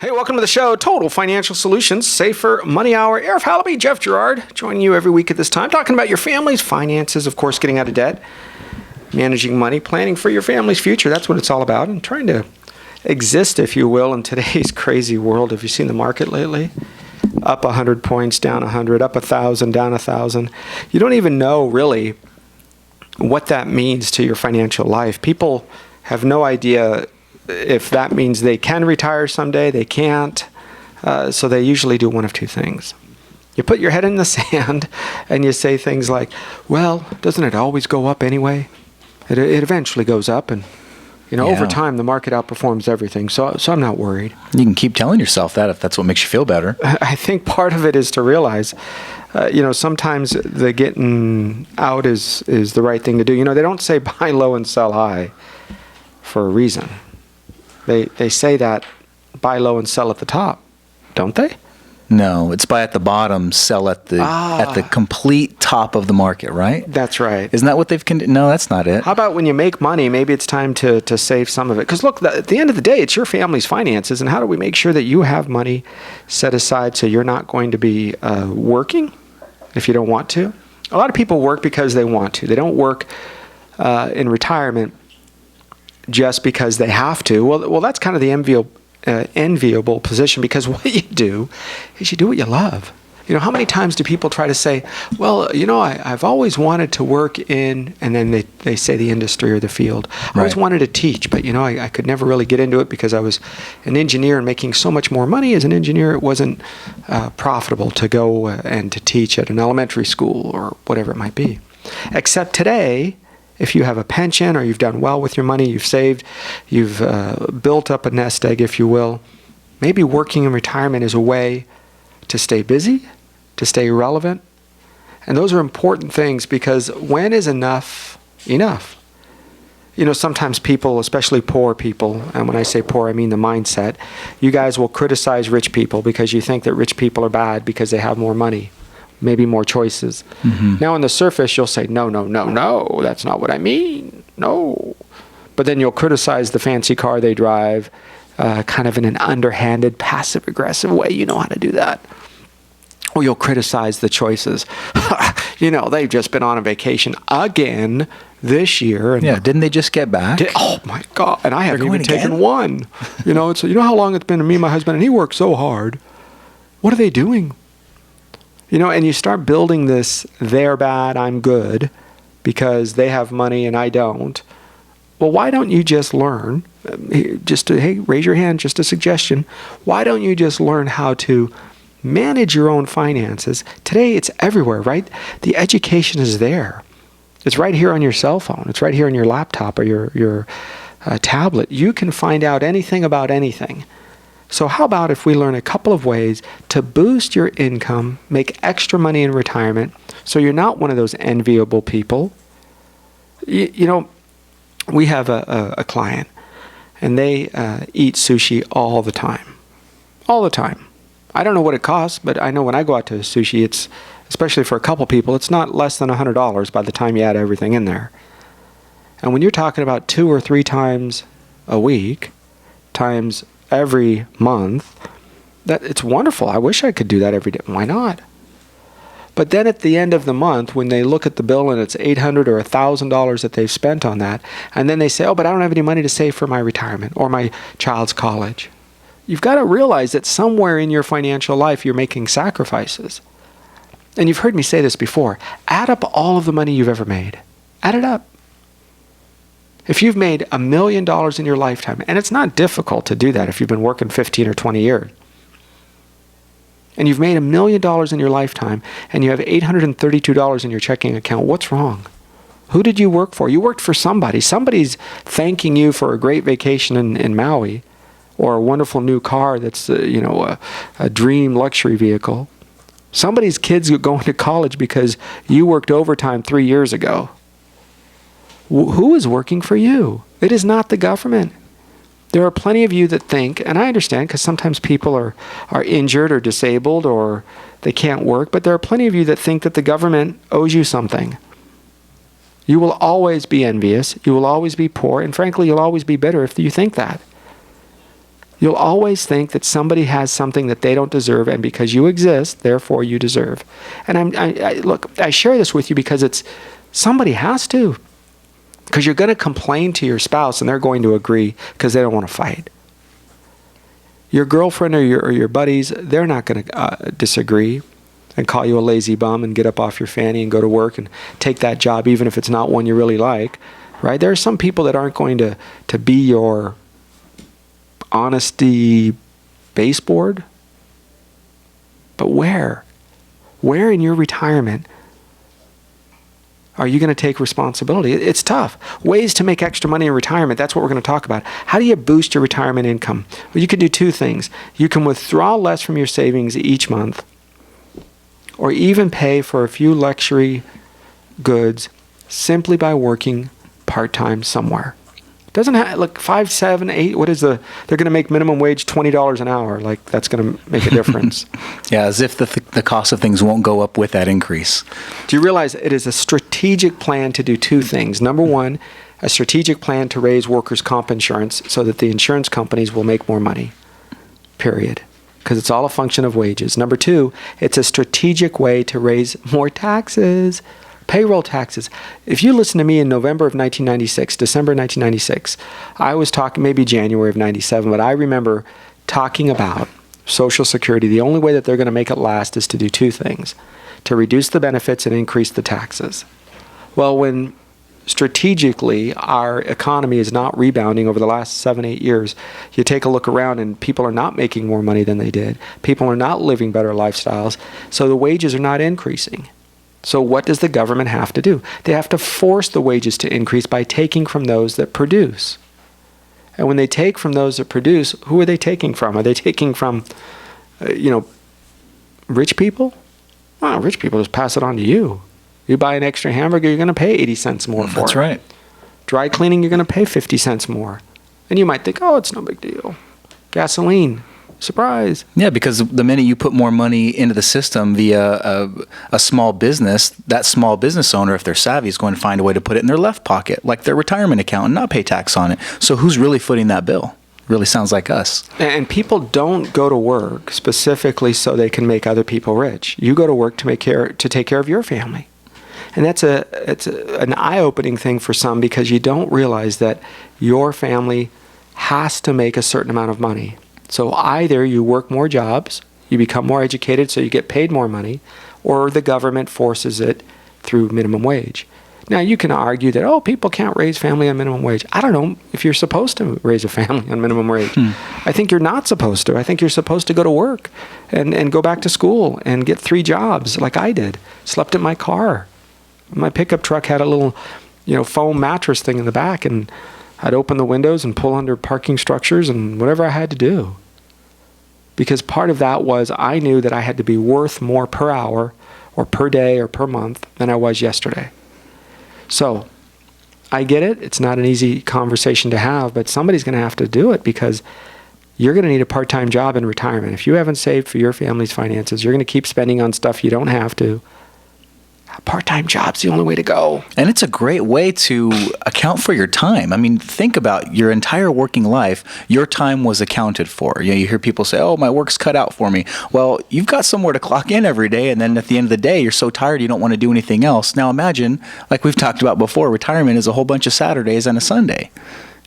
Hey, welcome to the show, Total Financial Solutions, Safer Money Hour. Arif, Halaby, Jeff Gerard, joining you every week at this time, talking about your family's finances, of course, getting out of debt, managing money, planning for your family's future. That's what it's all about, and trying to exist, if you will, in today's crazy world. Have you seen the market lately? Up 100 points, down 100, up 1,000, down 1,000. You don't even know, really, what that means to your financial life. People have no idea if that means they can retire someday, they can't. So they usually do one of two things. You put your head in the sand and you say things like, well, doesn't it always go up anyway? It eventually goes up, and over time the market outperforms everything. So I'm not worried. You can keep telling yourself that if that's what makes you feel better. I think part of it is to realize, sometimes the getting out is the right thing to do. They don't say buy low and sell high for a reason. They say that buy low and sell at the top, don't they? No, it's buy at the bottom, sell at the complete top of the market, right? That's right. Isn't that what they've... No, that's not it. How about when you make money, maybe it's time to save some of it? Because look, at the end of the day, it's your family's finances, and how do we make sure that you have money set aside so you're not going to be working if you don't want to? A lot of people work because they want to. They don't work in retirement just because they have to. Well, that's kind of the enviable position, because what you do is you do what you love. How many times do people try to say, well, I've always wanted to work in, and then they say the industry or the field. I always wanted to teach, but I could never really get into it because I was an engineer and making so much more money as an engineer. It wasn't profitable to go and to teach at an elementary school or whatever it might be. Except today, if you have a pension or you've done well with your money, you've saved, you've built up a nest egg, if you will, maybe working in retirement is a way to stay busy, to stay relevant. And those are important things, because when is enough enough? Sometimes people, especially poor people, and when I say poor, I mean the mindset, you guys will criticize rich people because you think that rich people are bad because they have more money, maybe more choices. Mm-hmm. Now, on the surface, you'll say, no, that's not what I mean. No. But then you'll criticize the fancy car they drive, kind of in an underhanded, passive-aggressive way. You know how to do that. Or you'll criticize the choices. They've just been on a vacation again this year. And didn't they just get back? Oh, my God. And I haven't even taken one. It's how long it's been to me and my husband, and he worked so hard. What are they doing? And you start building this, they're bad, I'm good, because they have money and I don't. Well, why don't you just learn, raise your hand, just a suggestion. Why don't you just learn how to manage your own finances? Today, it's everywhere, right? The education is there. It's right here on your cell phone. It's right here on your laptop or your tablet. You can find out anything about anything. So how about if we learn a couple of ways to boost your income, make extra money in retirement, so you're not one of those enviable people? We have a client, and they eat sushi all the time. All the time. I don't know what it costs, but I know when I go out to sushi, it's, especially for a couple people, it's not less than $100 by the time you add everything in there. And when you're talking about 2 or 3 times a week, times every month, that it's wonderful. I wish I could do that every day. Why not? But then at the end of the month, when they look at the bill and it's $800 or $1,000 that they've spent on that, and then they say, oh, but I don't have any money to save for my retirement or my child's college. You've got to realize that somewhere in your financial life, you're making sacrifices. And you've heard me say this before. Add up all of the money you've ever made. Add it up. If you've made $1 million in your lifetime, and it's not difficult to do that if you've been working 15 or 20 years, and you've made $1 million in your lifetime, and you have $832 in your checking account, what's wrong? Who did you work for? You worked for somebody. Somebody's thanking you for a great vacation in Maui, or a wonderful new car that's a dream luxury vehicle. Somebody's kids are going to college because you worked overtime 3 years ago. Who is working for you? It is not the government. There are plenty of you that think, and I understand because sometimes people are injured or disabled or they can't work, but there are plenty of you that think that the government owes you something. You will always be envious. You will always be poor. And frankly, you'll always be bitter if you think that. You'll always think that somebody has something that they don't deserve, and because you exist, therefore you deserve. And look, I share this with you because somebody has to. Because you're going to complain to your spouse, and they're going to agree because they don't want to fight. Your girlfriend or your buddies, they're not going to disagree and call you a lazy bum and get up off your fanny and go to work and take that job even if it's not one you really like, right? There are some people that aren't going to be your honesty baseboard. But where in your retirement are you going to take responsibility? It's tough. Ways to make extra money in retirement, that's what we're going to talk about. How do you boost your retirement income? Well, you can do two things. You can withdraw less from your savings each month, or even pay for a few luxury goods simply by working part-time somewhere. Doesn't have, look, 5, 7, 8, they're going to make minimum wage $20 an hour. Like, that's going to make a difference. Yeah, as if the cost of things won't go up with that increase. Do you realize it is a strategic plan to do two things? Number one, a strategic plan to raise workers' comp insurance so that the insurance companies will make more money, period. Because it's all a function of wages. Number two, it's a strategic way to raise more taxes. Payroll taxes. If you listen to me in November of 1996, December 1996, I was talking, maybe January of 97, but I remember talking about Social Security. The only way that they're going to make it last is to do two things: to reduce the benefits and increase the taxes. Well, when strategically our economy is not rebounding over the last 7, 8 years, you take a look around and people are not making more money than they did. People are not living better lifestyles, so the wages are not increasing. So what does the government have to do? They have to force the wages to increase by taking from those that produce. And when they take from those that produce, who are they taking from? Are they taking from, rich people? Well, rich people just pass it on to you. You buy an extra hamburger, you're going to pay 80 cents more for it. That's right. Dry cleaning, you're going to pay 50 cents more. And you might think, oh, it's no big deal. Gasoline. Surprise. Yeah, because the minute you put more money into the system via a small business, that small business owner, if they're savvy, is going to find a way to put it in their left pocket, like their retirement account, and not pay tax on it. So who's really footing that bill? Really sounds like us. And people don't go to work specifically so they can make other people rich. You go to work to take care of your family. And it's an eye-opening thing for some, because you don't realize that your family has to make a certain amount of money. So either you work more jobs, you become more educated so you get paid more money, or the government forces it through minimum wage. Now, you can argue that, people can't raise family on minimum wage. I don't know if you're supposed to raise a family on minimum wage. I think you're not supposed to. I think you're supposed to go to work and go back to school and get 3 jobs like I did. Slept in my car. My pickup truck had a little, foam mattress thing in the back, and I'd open the windows and pull under parking structures and whatever I had to do. Because part of that was I knew that I had to be worth more per hour or per day or per month than I was yesterday. So I get it. It's not an easy conversation to have, but somebody's going to have to do it, because you're going to need a part-time job in retirement. If you haven't saved for your family's finances, you're going to keep spending on stuff you don't have to. A part-time job's the only way to go. And it's a great way to account for your time. I mean, think about your entire working life. Your time was accounted for. You hear people say, my work's cut out for me. Well, you've got somewhere to clock in every day, and then at the end of the day, you're so tired you don't want to do anything else. Now imagine, like we've talked about before, retirement is a whole bunch of Saturdays and a Sunday.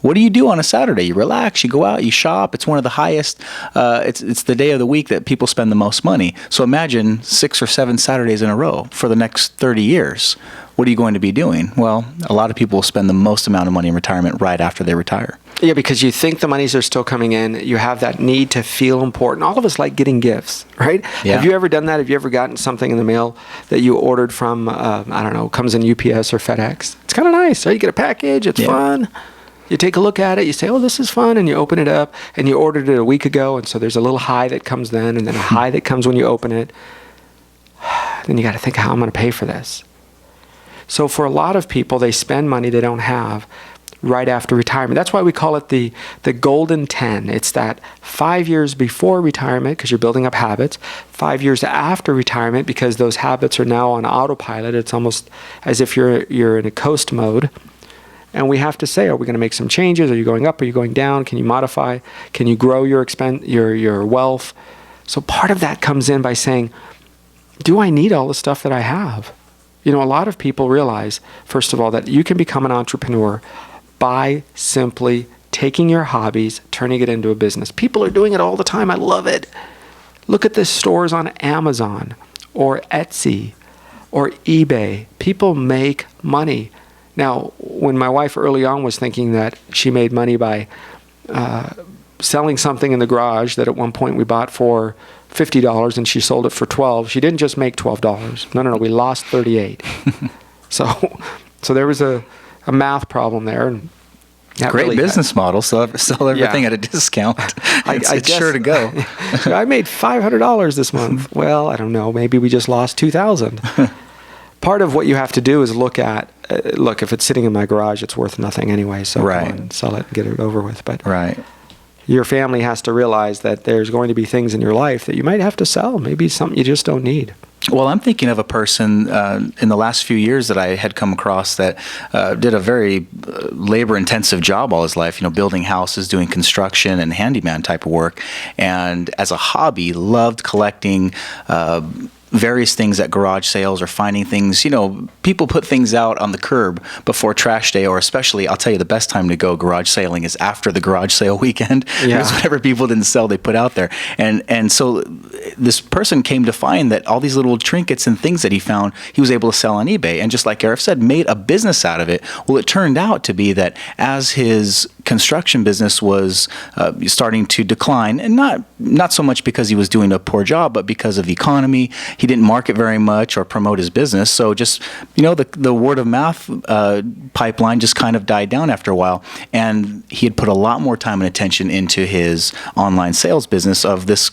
What do you do on a Saturday? You relax, you go out, you shop. It's one of the highest, it's the day of the week that people spend the most money. So imagine 6 or 7 Saturdays in a row for the next 30 years. What are you going to be doing? Well, a lot of people will spend the most amount of money in retirement right after they retire. Yeah, because you think the monies are still coming in. You have that need to feel important. All of us like getting gifts, right? Yeah. Have you ever done that? Have you ever gotten something in the mail that you ordered from, comes in UPS or FedEx? It's kind of nice, right? You get a package, it's fun. You take a look at it, you say, this is fun, and you open it up, and you ordered it a week ago, and so there's a little high that comes then, and then a high that comes when you open it. Then you got to think, how I'm going to pay for this. So for a lot of people, they spend money they don't have right after retirement. That's why we call it the golden 10. It's that 5 years before retirement, because you're building up habits, 5 years after retirement, because those habits are now on autopilot. It's almost as if you're in a coast mode. And we have to say, are we going to make some changes? Are you going up? Are you going down? Can you modify? Can you grow your wealth? So part of that comes in by saying, do I need all the stuff that I have? A lot of people realize, first of all, that you can become an entrepreneur by simply taking your hobbies, turning it into a business. People are doing it all the time. I love it. Look at the stores on Amazon or Etsy or eBay. People make money. Now, when my wife early on was thinking that she made money by selling something in the garage that at one point we bought for $50 and she sold it for $12, she didn't just make $12. No, we lost $38. So there was a math problem there. And great business model. Sell everything at a discount. It's sure to go. I made $500 this month. Well, I don't know. Maybe we just lost $2,000. Part of what you have to do is look at, if it's sitting in my garage, it's worth nothing anyway. So go and sell it and get it over with. But your family has to realize that there's going to be things in your life that you might have to sell. Maybe something you just don't need. Well, I'm thinking of a person in the last few years that I had come across that did a very labor-intensive job all his life, building houses, doing construction and handyman type of work. And as a hobby, loved collecting various things at garage sales or finding things. People put things out on the curb before trash day, or especially, I'll tell you, the best time to go garage sailing is after the garage sale weekend. Because whatever people didn't sell, they put out there. And so this person came to find that all these little trinkets and things that he found, he was able to sell on eBay. And just like Arif said, made a business out of it. Well, it turned out to be that as his construction business was starting to decline, and not so much because he was doing a poor job, but because of the economy. He didn't market very much or promote his business. So just, the word of mouth pipeline just kind of died down after a while. And he had put a lot more time and attention into his online sales business of this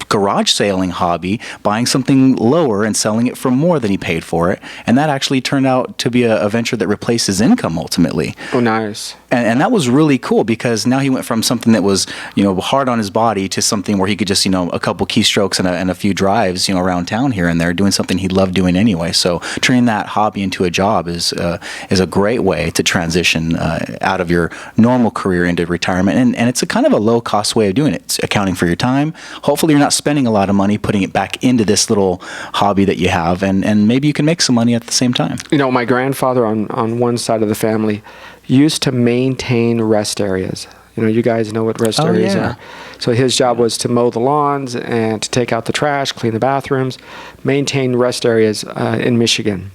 garage sailing hobby, buying something lower and selling it for more than he paid for it. And that actually turned out to be a venture that replaced his income ultimately. Oh, nice. And that was really cool because now he went from something that was, hard on his body to something where he could just, a couple keystrokes and a few drives, around town here and there, doing something he loved doing anyway. So turning that hobby into a job is a great way to transition out of your normal career into retirement. And it's a kind of a low cost way of doing it. It's accounting for your time. Hopefully you're not spending a lot of money putting it back into this little hobby that you have, and maybe you can make some money at the same time. My grandfather on one side of the family used to maintain rest areas. You guys know what rest areas are. So his job was to mow the lawns and to take out the trash, clean the bathrooms, maintain rest areas in Michigan.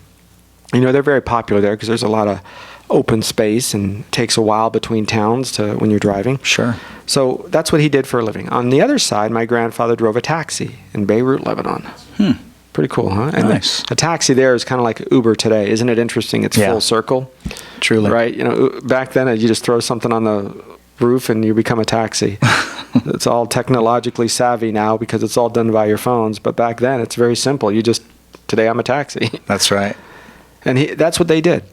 They're very popular there because there's a lot of open space and it takes a while between towns when you're driving. Sure. So that's what he did for a living. On the other side, my grandfather drove a taxi in Beirut, Lebanon. Pretty cool, huh? And nice. A taxi there is kind of like Uber today. Isn't it interesting? It's full circle. Truly. Right? Back then, you just throw something on the roof and you become a taxi. It's all technologically savvy now because it's all done by your phones. But back then, it's very simple. Today I'm a taxi. That's right. And that's what they did.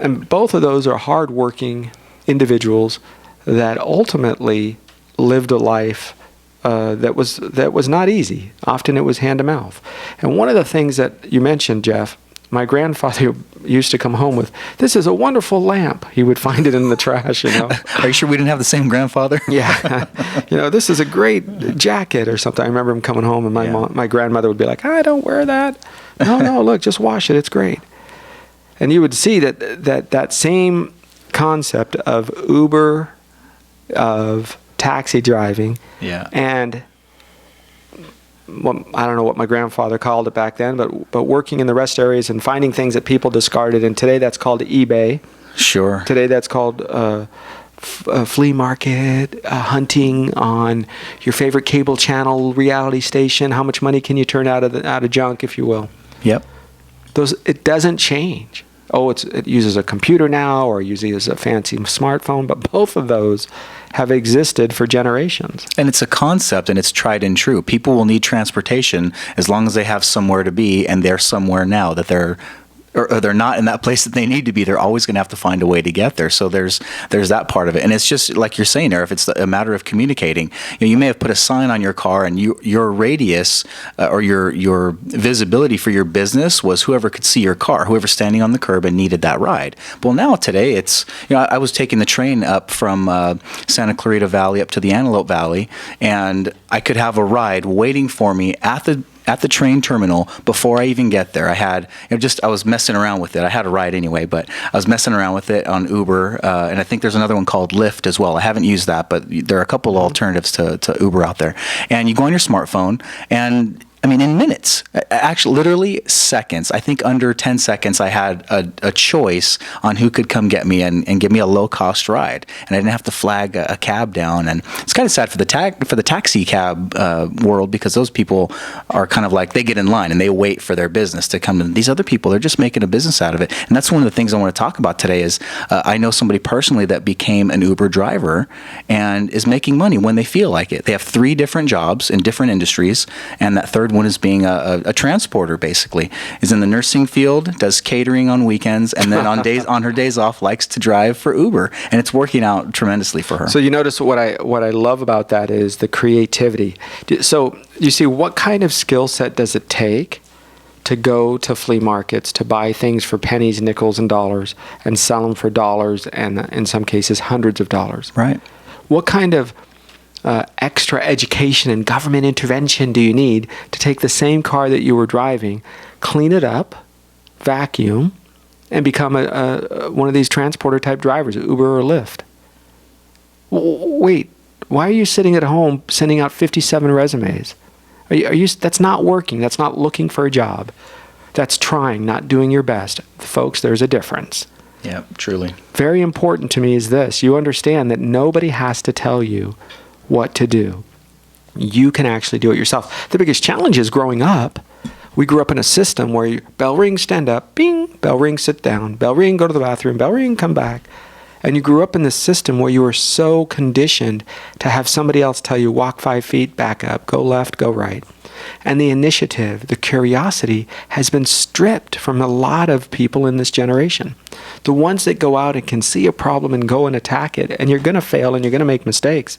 And both of those are hardworking individuals that ultimately lived a life that was not easy. Often it was hand to mouth. And one of the things that you mentioned, Jeff, my grandfather used to come home with, "This is a wonderful lamp." He would find it in the trash, Are you sure we didn't have the same grandfather? Yeah. "This is a great jacket," or something. I remember him coming home and my grandmother would be like, "I don't wear that." No, look, just wash it. It's great. And you would see that same concept of Uber, of taxi driving, and I don't know what my grandfather called it back then, but working in the rest areas and finding things that people discarded. And today that's called eBay. Sure. Today that's called flea market, hunting on your favorite cable channel, reality station. How much money can you turn out of junk, if you will? Yep. It doesn't change. It uses a computer now or uses a fancy smartphone, but both of those have existed for generations. And it's a concept and it's tried and true. People will need transportation as long as they have somewhere to be and they're somewhere now that they're or they're not in that place that they need to be, they're always going to have to find a way to get there. So there's that part of it. And it's just like you're saying, Arif, it's a matter of communicating. You may have put a sign on your car, and your radius or your visibility for your business was whoever could see your car, whoever's standing on the curb and needed that ride. Well, now today it's, I was taking the train up from Santa Clarita Valley up to the Antelope Valley, and I could have a ride waiting for me at the train terminal before I even get there. I was messing around with it. I had a ride anyway, but I was messing around with it on Uber, and I think there's another one called Lyft as well. I haven't used that, but there are a couple of alternatives to Uber out there. And you go on your smartphone, and in minutes, actually literally seconds, I think under 10 seconds, I had a choice on who could come get me and give me a low-cost ride. And I didn't have to flag a cab down. And it's kind of sad for the taxi cab world, because those people are kind of like, they get in line and they wait for their business to come in. These other people, they're just making a business out of it. And that's one of the things I want to talk about today is I know somebody personally that became an Uber driver and is making money when they feel like it. They have 3 different jobs in different industries, and that third one is being a transporter, basically. Is in the nursing field, does catering on weekends, and then on her days off likes to drive for Uber, and it's working out tremendously for her. So you notice what I love about that is the creativity. So you see, what kind of skill set does it take to go to flea markets, to buy things for pennies, nickels, and dollars, and sell them for dollars, and in some cases hundreds of dollars? Right. What kind of extra education and government intervention do you need to take the same car that you were driving, clean it up, vacuum, and become one of these transporter type drivers, Uber or Lyft? Wait, why are you sitting at home sending out 57 resumes? Are you? That's not working. That's not looking for a job. That's trying, not doing your best. Folks, there's a difference. Yeah, truly. Very important to me is this. You understand that nobody has to tell you what to do. You can actually do it yourself. The biggest challenge is growing up. We grew up in a system where bell ring, stand up, bing, bell ring, sit down, bell ring, go to the bathroom, bell ring, come back. And you grew up in this system where you were so conditioned to have somebody else tell you, walk 5 feet, back up, go left, go right. And the initiative, the curiosity has been stripped from a lot of people in this generation. The ones that go out and can see a problem and go and attack it, and you're going to fail and you're going to make mistakes.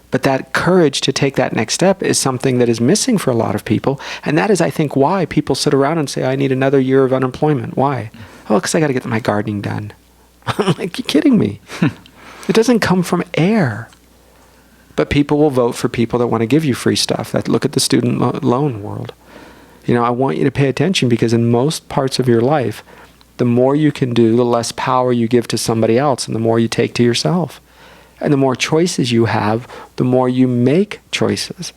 But that courage to take that next step is something that is missing for a lot of people. And that is, I think, why people sit around and say, I need another year of unemployment. Why? Oh, because I got to get my gardening done. I'm like, you're kidding me. It doesn't come from air. But people will vote for people that want to give you free stuff. Look at the student loan world. I want you to pay attention, because in most parts of your life, the more you can do, the less power you give to somebody else, and the more you take to yourself. And the more choices you have, the more you make choices.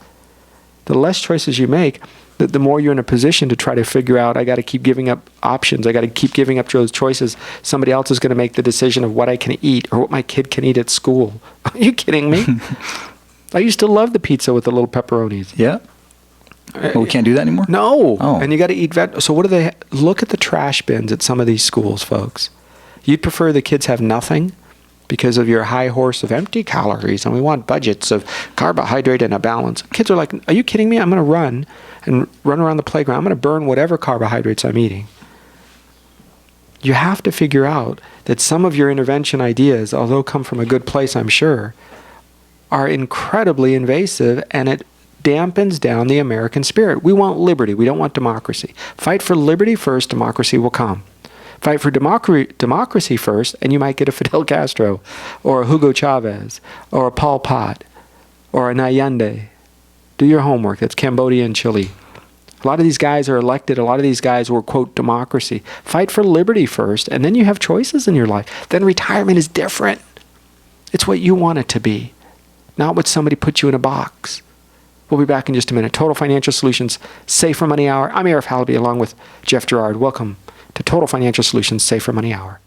The less choices you make, the more you're in a position to try to figure out, I got to keep giving up options. I got to keep giving up those choices. Somebody else is going to make the decision of what I can eat or what my kid can eat at school. Are you kidding me? I used to love the pizza with the little pepperonis. Yeah. Well, we can't do that anymore? No. Oh. And you got to eat So what do they look at the trash bins at some of these schools, folks. You'd prefer the kids have nothing because of your high horse of empty calories, and we want budgets of carbohydrate and a balance. Kids are like, are you kidding me? I'm going to run around the playground. I'm going to burn whatever carbohydrates I'm eating. You have to figure out that some of your intervention ideas, although come from a good place, I'm sure, are incredibly invasive, and it dampens down the American spirit. We want liberty. We don't want democracy. Fight for liberty first, democracy will come. Fight for democracy first, and you might get a Fidel Castro, or a Hugo Chavez, or a Pol Pot, or a Allende. Do your homework. That's Cambodia and Chile. A lot of these guys are elected. A lot of these guys were, quote, democracy. Fight for liberty first, and then you have choices in your life. Then retirement is different. It's what you want it to be, not what somebody put you in a box. We'll be back in just a minute. Total Financial Solutions, Safer Money Hour. I'm Arif Halaby along with Jeff Gerard. Welcome to Total Financial Solutions Safer Money Hour.